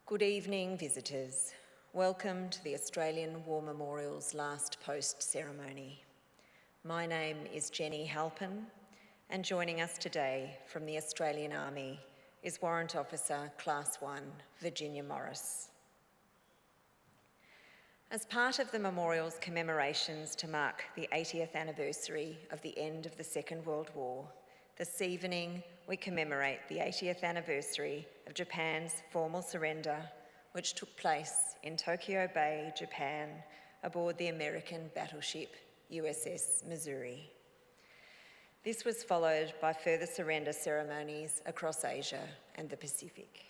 Good evening, visitors. Welcome to the Australian War Memorial's last post ceremony. My name is Jenny Halpin, and joining us today from the Australian Army is Warrant Officer Class 1, Virginia Morris. As part of the memorial's commemorations to mark the 80th anniversary of the end of the Second World War, this evening we commemorate the 80th anniversary of Japan's formal surrender, which took place in Tokyo Bay, Japan, aboard the American battleship USS Missouri. This was followed by further surrender ceremonies across Asia and the Pacific.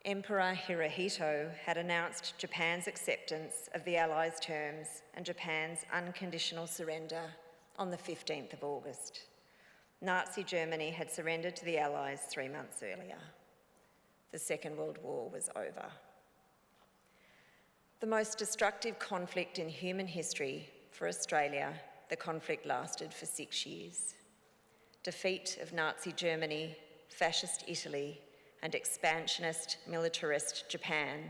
Emperor Hirohito had announced Japan's acceptance of the Allies' terms and Japan's unconditional surrender on the 15th of August. Nazi Germany had surrendered to the Allies 3 months earlier. The Second World War was over. The most destructive conflict in human history for Australia, the conflict lasted for 6 years. Defeat of Nazi Germany, fascist Italy, and expansionist, militarist Japan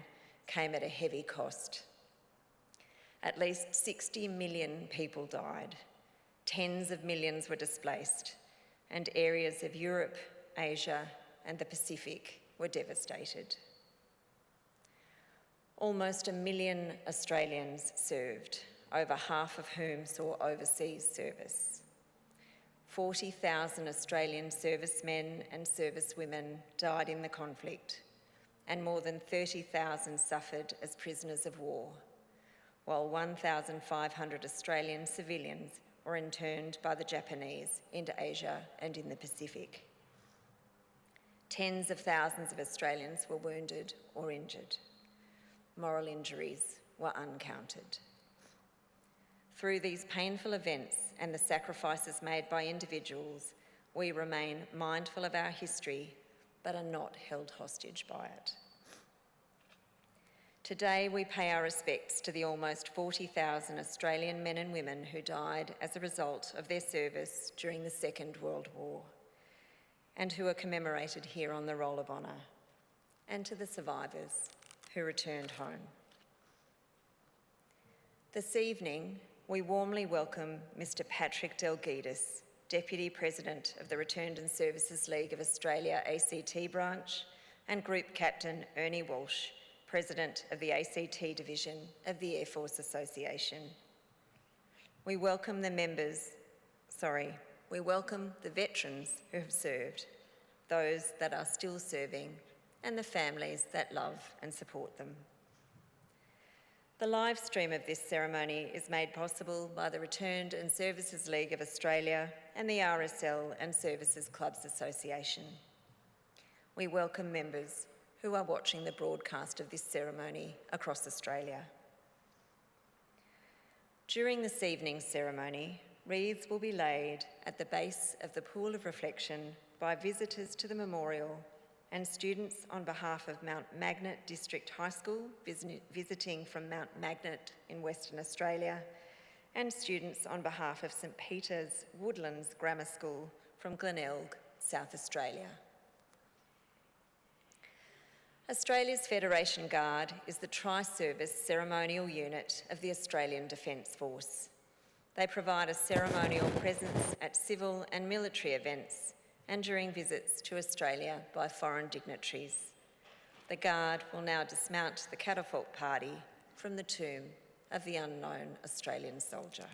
came at a heavy cost. At least 60 million people died, tens of millions were displaced, and areas of Europe, Asia, and the Pacific were devastated. Almost 1 million Australians served, over half of whom saw overseas service. 40,000 Australian servicemen and servicewomen died in the conflict, and more than 30,000 suffered as prisoners of war, while 1,500 Australian civilians were interned by the Japanese into Asia and in the Pacific. Tens of thousands of Australians were wounded or injured. Moral injuries were uncounted. Through these painful events and the sacrifices made by individuals, we remain mindful of our history, but are not held hostage by it. Today, we pay our respects to the almost 40,000 Australian men and women who died as a result of their service during the Second World War, and who are commemorated here on the Roll of Honour, and to the survivors who returned home. This evening, we warmly welcome Mr. Patrick Delgidis, Deputy President of the Returned and Services League of Australia ACT Branch, and Group Captain Ernie Walsh, President of the ACT Division of the Air Force Association. We welcome the veterans who have served, those that are still serving, and the families that love and support them. The live stream of this ceremony is made possible by the Returned and Services League of Australia and the RSL and Services Clubs Association. We welcome members who are watching the broadcast of this ceremony across Australia. During this evening's ceremony, wreaths will be laid at the base of the Pool of Reflection by visitors to the memorial and students on behalf of Mount Magnet District High School visiting from Mount Magnet in Western Australia, and students on behalf of St Peter's Woodlands Grammar School from Glenelg, South Australia. Australia's Federation Guard is the tri-service ceremonial unit of the Australian Defence Force. They provide a ceremonial presence at civil and military events and during visits to Australia by foreign dignitaries. The Guard will now dismount the catapult party from the tomb of the unknown Australian soldier.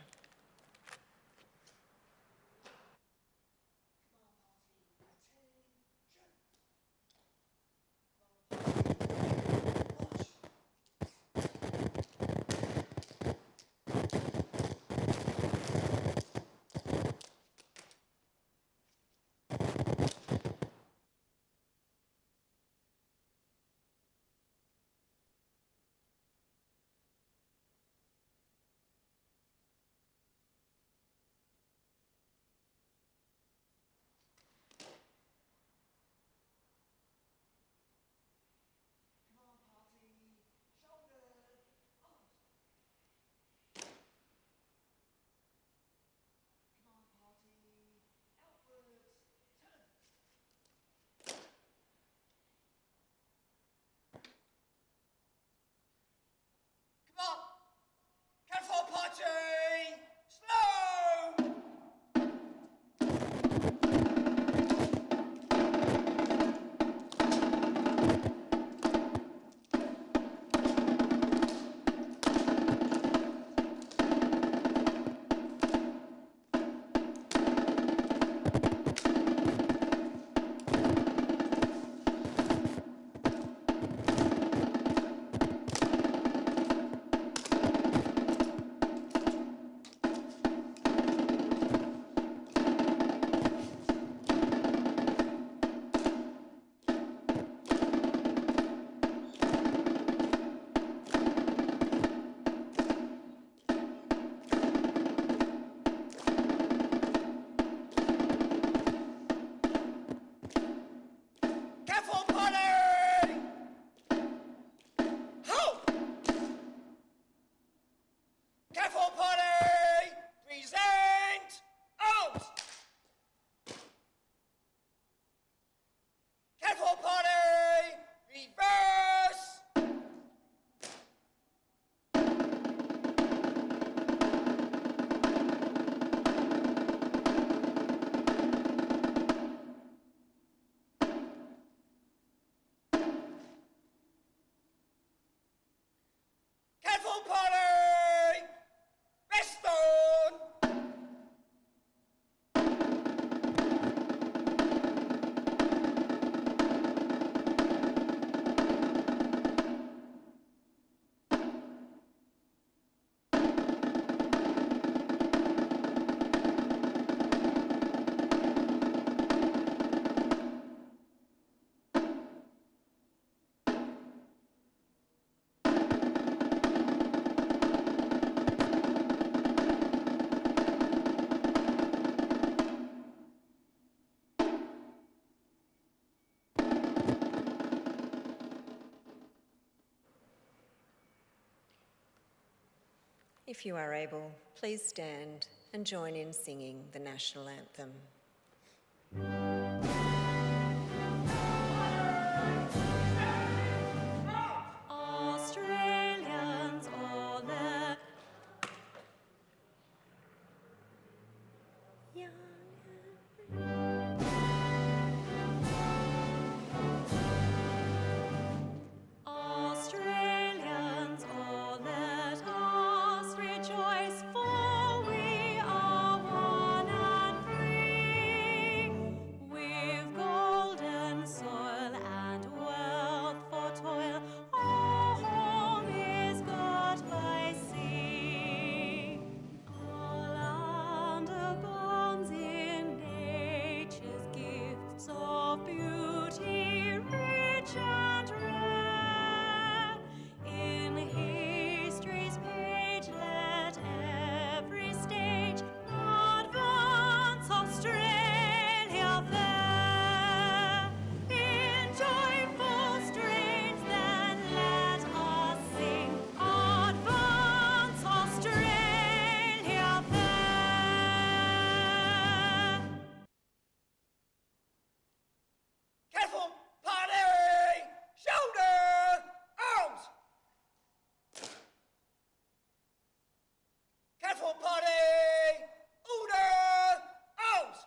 If you are able, please stand and join in singing the national anthem. Australians all left Young Australians, oh let us rejoice, for we are one and free. With golden soil and wealth for toil, our home is got by sea. Our land abounds in nature's gifts of beauty, rich and rare. In history's page, let every stage advance Australia fair. In joyful strains, then let us sing, advance Australia fair. Careful, party! Shoulder! Arms! Careful, party! Order! Arms!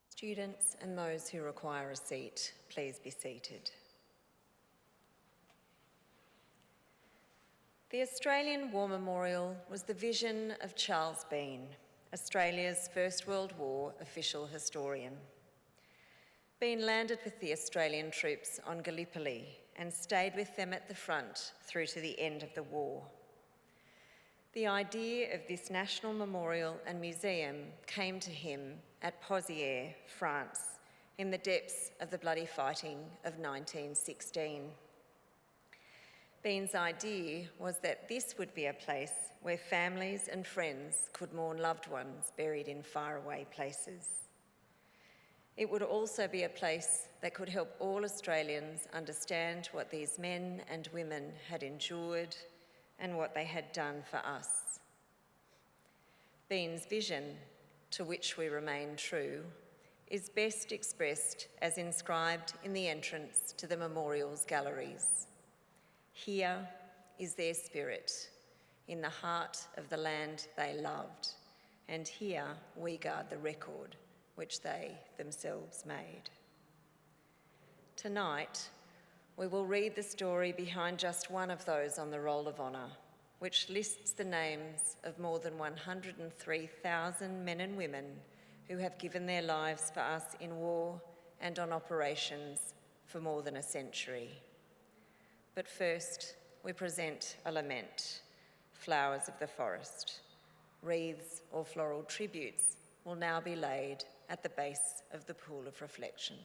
Students and those who require a seat, please be seated. The Australian War Memorial was the vision of Charles Bean, Australia's First World War official historian. Bean landed with the Australian troops on Gallipoli and stayed with them at the front through to the end of the war. The idea of this national memorial and museum came to him at Pozières, France, in the depths of the bloody fighting of 1916. Bean's idea was that this would be a place where families and friends could mourn loved ones buried in faraway places. It would also be a place that could help all Australians understand what these men and women had endured and what they had done for us. Bean's vision, to which we remain true, is best expressed as inscribed in the entrance to the memorial's galleries. Here is their spirit, in the heart of the land they loved, and here we guard the record which they themselves made. Tonight, we will read the story behind just one of those on the Roll of Honour, which lists the names of more than 103,000 men and women who have given their lives for us in war and on operations for more than a century. But first, we present a lament, Flowers of the Forest. Wreaths or floral tributes will now be laid at the base of the pool of reflection.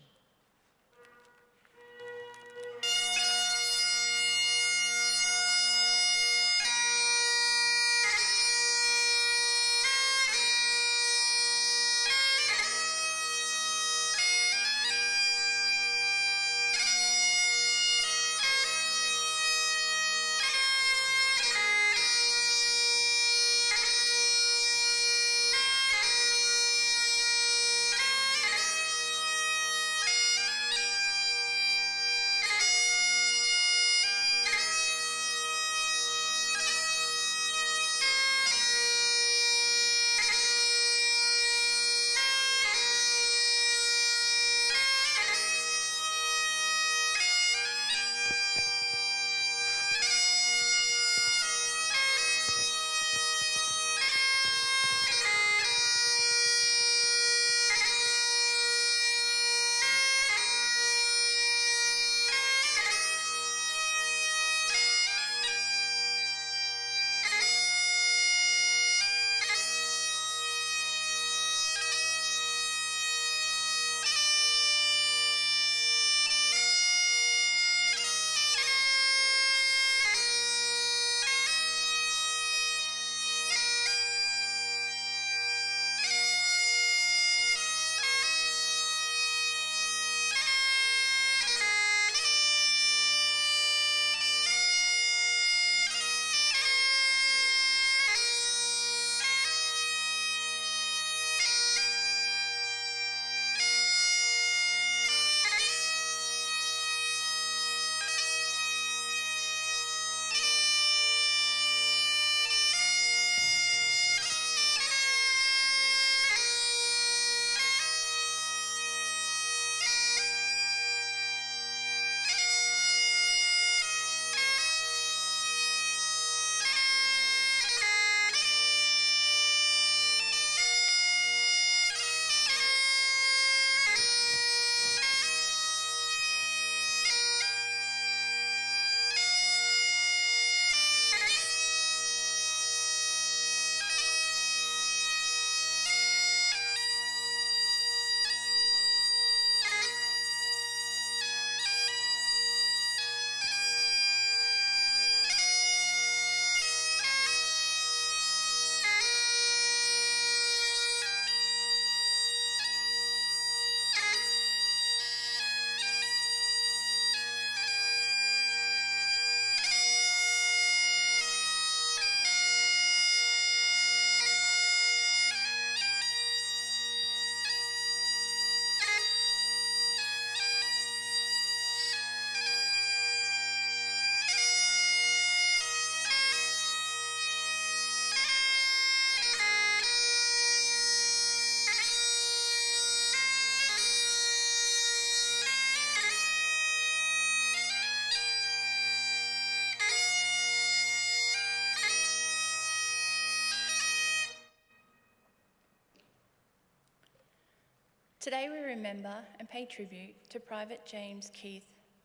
Today we remember and pay tribute to Private James Keith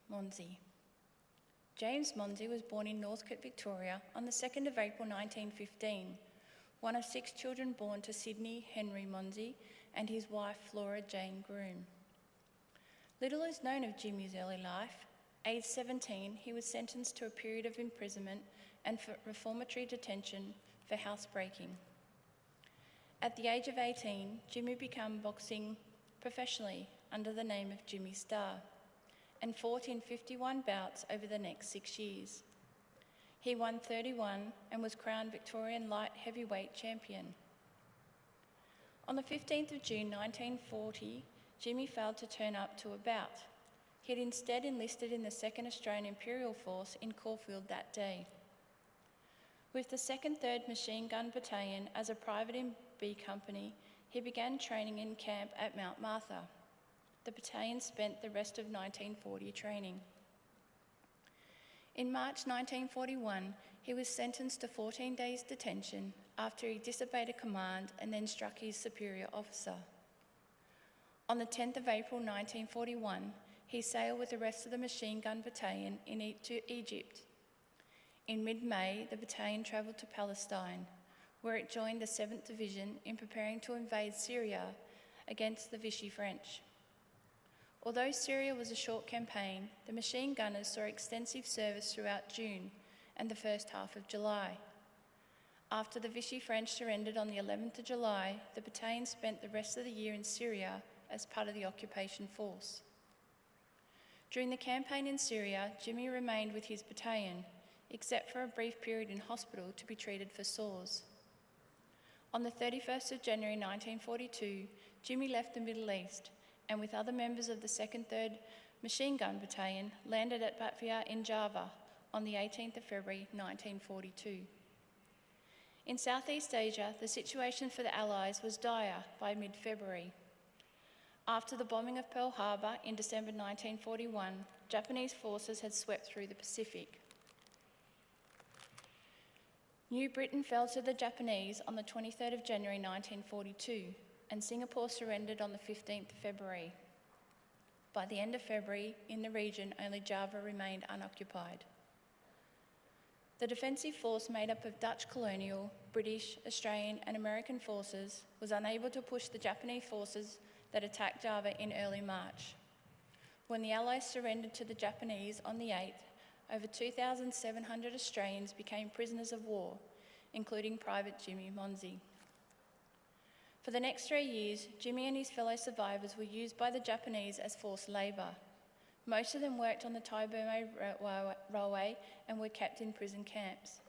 Monzie. James Monzie was born in Northcote, Victoria on the 2nd of April 1915, one of 6 children born to Sydney Henry Monzie and his wife Flora Jane Groom. Little is known of Jimmy's early life. Aged 17, he was sentenced to a period of imprisonment and for reformatory detention for housebreaking. At the age of 18, Jimmy began boxing professionally under the name of Jimmy Star and fought in 51 bouts over the next 6 years. He won 31 and was crowned Victorian light heavyweight champion. On the 15th of June 1940, Jimmy failed to turn up to a bout. He had instead enlisted in the 2nd Australian Imperial Force in Caulfield that day. With the 2nd 3rd Machine Gun Battalion as a private in B Company, he began training in camp at Mount Martha. The battalion spent the rest of 1940 training. In March 1941, he was sentenced to 14 days detention after he disobeyed a command and then struck his superior officer. On the 10th of April 1941, he sailed with the rest of the Machine Gun Battalion to Egypt. In mid-May, the battalion travelled to Palestine, where it joined the 7th Division in preparing to invade Syria against the Vichy French. Although Syria was a short campaign, the machine gunners saw extensive service throughout June and the first half of July. After the Vichy French surrendered on the 11th of July, the battalion spent the rest of the year in Syria as part of the occupation force. During the campaign in Syria, Jimmy remained with his battalion, except for a brief period in hospital to be treated for sores. On the 31st of January 1942, Jimmy left the Middle East and with other members of the 2nd 3rd Machine Gun Battalion landed at Batavia in Java on the 18th of February 1942. In Southeast Asia, the situation for the Allies was dire by mid-February. After the bombing of Pearl Harbor in December 1941, Japanese forces had swept through the Pacific. New Britain fell to the Japanese on the 23rd of January 1942, and Singapore surrendered on the 15th of February. By the end of February, in the region, only Java remained unoccupied. The defensive force made up of Dutch colonial, British, Australian and American forces was unable to push the Japanese forces that attacked Java in early March. When the Allies surrendered to the Japanese on the 8th, over 2,700 Australians became prisoners of war, including Private Jimmy Monzie. For the next 3 years, Jimmy and his fellow survivors were used by the Japanese as forced labour. Most of them worked on the Thai-Burma Railway and were kept in prison camps.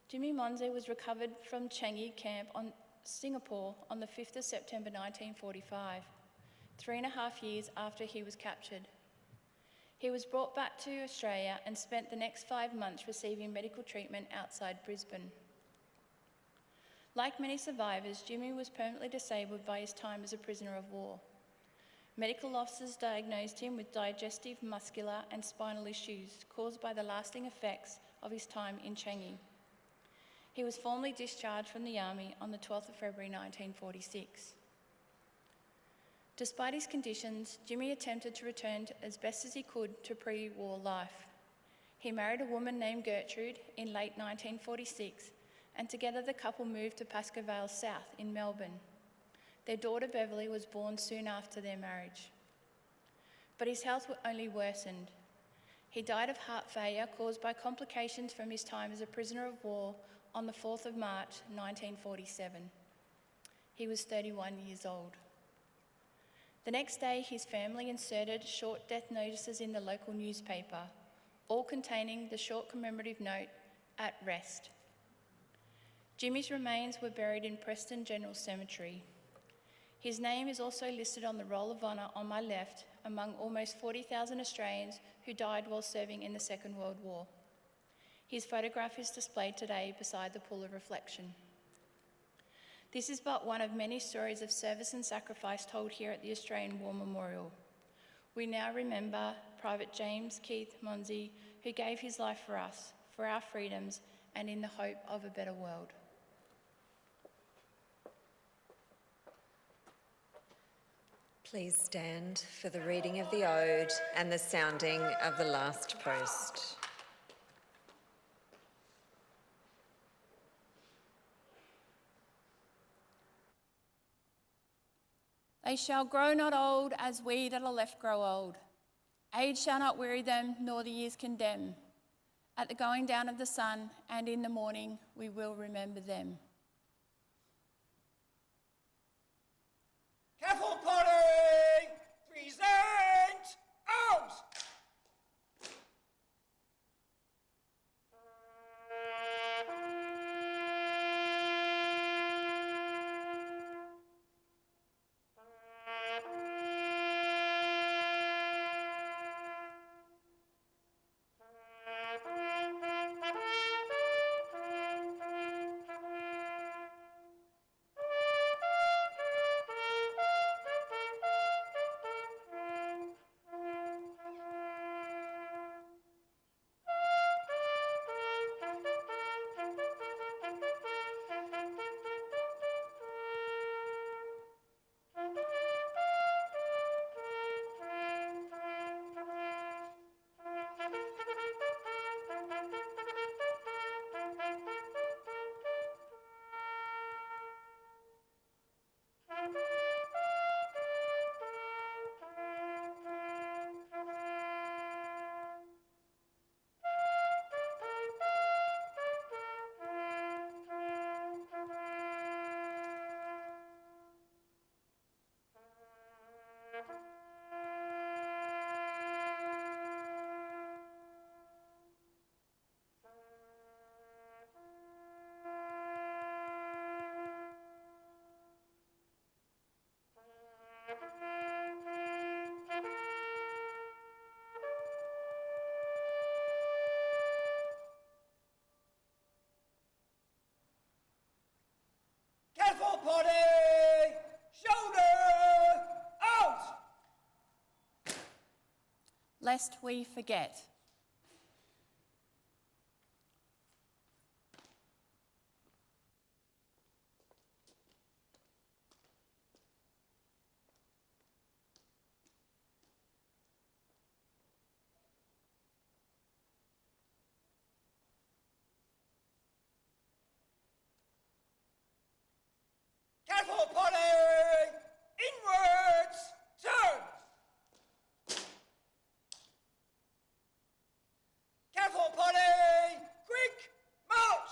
Jimmy Monzie was recovered from Changi camp on Singapore on the 5th of September 1945, 3.5 years after he was captured. He was brought back to Australia and spent the next 5 months receiving medical treatment outside Brisbane. Like many survivors, Jimmy was permanently disabled by his time as a prisoner of war. Medical officers diagnosed him with digestive, muscular and spinal issues caused by the lasting effects of his time in Changi. He was formally discharged from the Army on the 12th of February 1946. Despite his conditions, Jimmy attempted to return as best as he could to pre-war life. He married a woman named Gertrude in late 1946, and together the couple moved to Pascoe Vale South in Melbourne. Their daughter Beverly was born soon after their marriage. But his health only worsened. He died of heart failure caused by complications from his time as a prisoner of war on the 4th of March 1947. He was 31 years old. The next day, his family inserted short death notices in the local newspaper, all containing the short commemorative note, "At rest." Jimmy's remains were buried in Preston General Cemetery. His name is also listed on the Roll of Honour on my left, among almost 40,000 Australians who died while serving in the Second World War. His photograph is displayed today beside the Pool of Reflection. This is but one of many stories of service and sacrifice told here at the Australian War Memorial. We now remember Private James Keith Monzie, who gave his life for us, for our freedoms, and in the hope of a better world. Please stand for the reading of the ode and the sounding of the last post. They shall grow not old as we that are left grow old. Age shall not weary them, nor the years condemn. At the going down of the sun and in the morning we will remember them. Careful, party! Present arms! Careful, party! Shoulder out! Lest we forget. Careful, party! Inwards! Turn! Careful, party! Quick march!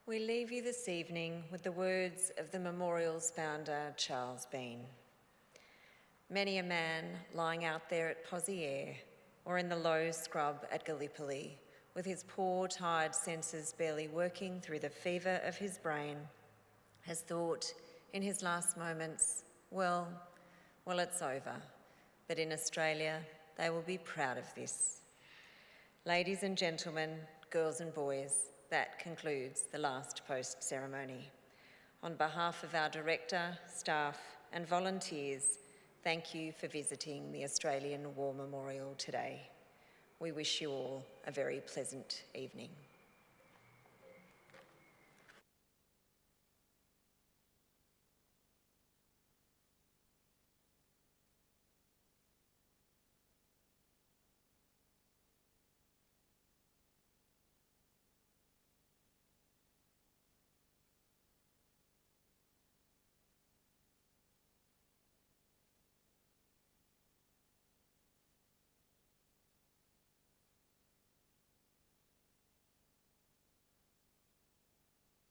We leave you this evening with the words of the memorial's founder, Charles Bean. Many a man lying out there at Pozieres or in the low scrub at Gallipoli, with his poor, tired senses barely working through the fever of his brain, has thought in his last moments, well, it's over. But in Australia, they will be proud of this. Ladies and gentlemen, girls and boys, that concludes the last post ceremony. On behalf of our director, staff and volunteers, thank you for visiting the Australian War Memorial today. We wish you all a very pleasant evening.